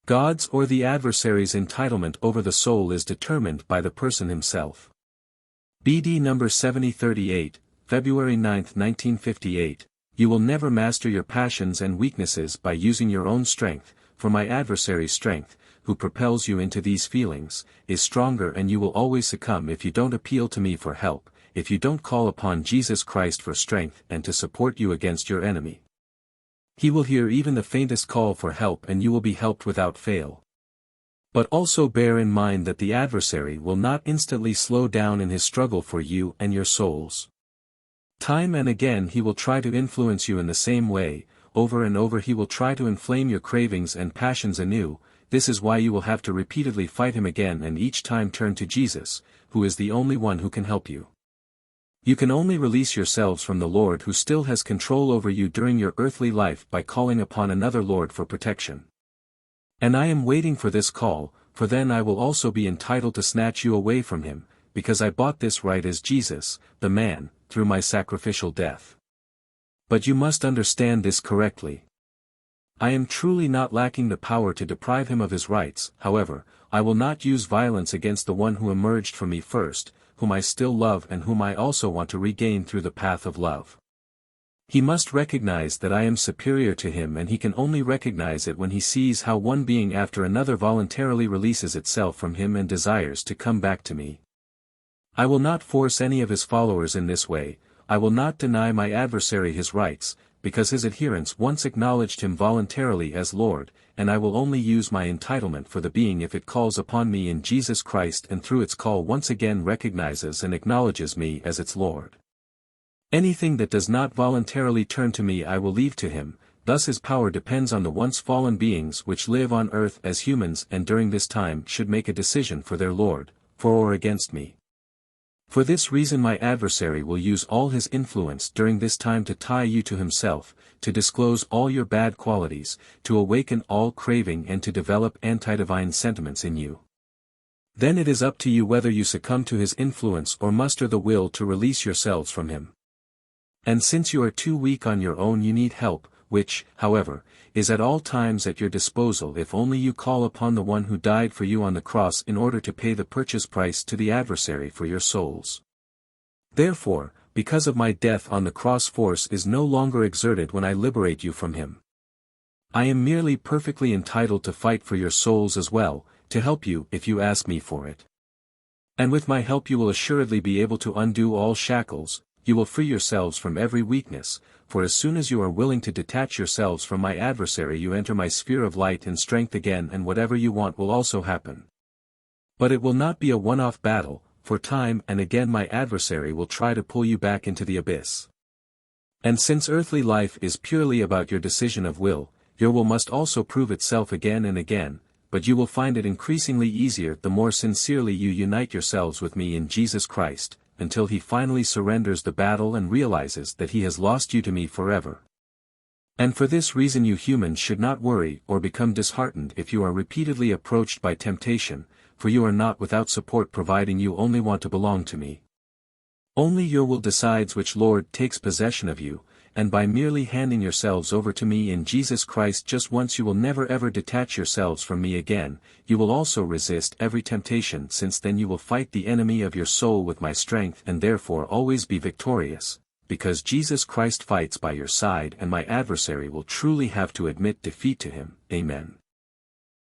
God's or the adversary's entitlement over the soul is determined by the person himself. BD number 7038, February 9, 1958. You will never master your passions and weaknesses by using your own strength, for my adversary's strength, who propels you into these feelings, is stronger, and you will always succumb if you don't appeal to me for help, if you don't call upon Jesus Christ for strength and to support you against your enemy. He will hear even the faintest call for help, and you will be helped without fail. But also bear in mind that the adversary will not instantly slow down in his struggle for you and your souls. Time and again he will try to influence you in the same way, over and over he will try to inflame your cravings and passions anew. This is why you will have to repeatedly fight him again, and each time turn to Jesus, who is the only one who can help you. You can only release yourselves from the Lord who still has control over you during your earthly life by calling upon another Lord for protection. And I am waiting for this call, for then I will also be entitled to snatch you away from him, because I bought this right as Jesus, the man, through my sacrificial death. But you must understand this correctly. I am truly not lacking the power to deprive him of his rights. However, I will not use violence against the one who emerged from me first, whom I still love and whom I also want to regain through the path of love. He must recognize that I am superior to him, and he can only recognize it when he sees how one being after another voluntarily releases itself from him and desires to come back to me. I will not force any of his followers in this way. I will not deny my adversary his rights, because his adherents once acknowledged him voluntarily as Lord, and I will only use my entitlement for the being if it calls upon me in Jesus Christ and through its call once again recognizes and acknowledges me as its Lord. Anything that does not voluntarily turn to me I will leave to him. Thus his power depends on the once fallen beings which live on earth as humans, and during this time should make a decision for their Lord, for or against me. For this reason my adversary will use all his influence during this time to tie you to himself, to disclose all your bad qualities, to awaken all craving and to develop anti-divine sentiments in you. Then it is up to you whether you succumb to his influence or muster the will to release yourselves from him. And since you are too weak on your own, you need help, which, however, is at all times at your disposal if only you call upon the one who died for you on the cross in order to pay the purchase price to the adversary for your souls. Therefore, because of my death on the cross, force is no longer exerted when I liberate you from him. I am merely perfectly entitled to fight for your souls as well, to help you if you ask me for it. And with my help you will assuredly be able to undo all shackles. You will free yourselves from every weakness, for as soon as you are willing to detach yourselves from my adversary you enter my sphere of light and strength again, and whatever you want will also happen. But it will not be a one-off battle, for time and again my adversary will try to pull you back into the abyss. And since earthly life is purely about your decision of will, your will must also prove itself again and again, but you will find it increasingly easier the more sincerely you unite yourselves with me in Jesus Christ, until he finally surrenders the battle and realizes that he has lost you to me forever. And for this reason you humans should not worry or become disheartened if you are repeatedly approached by temptation, for you are not without support providing you only want to belong to me. Only your will decides which Lord takes possession of you, and by merely handing yourselves over to me in Jesus Christ just once you will never ever detach yourselves from me again. You will also resist every temptation, since then you will fight the enemy of your soul with my strength and therefore always be victorious, because Jesus Christ fights by your side and my adversary will truly have to admit defeat to him. Amen.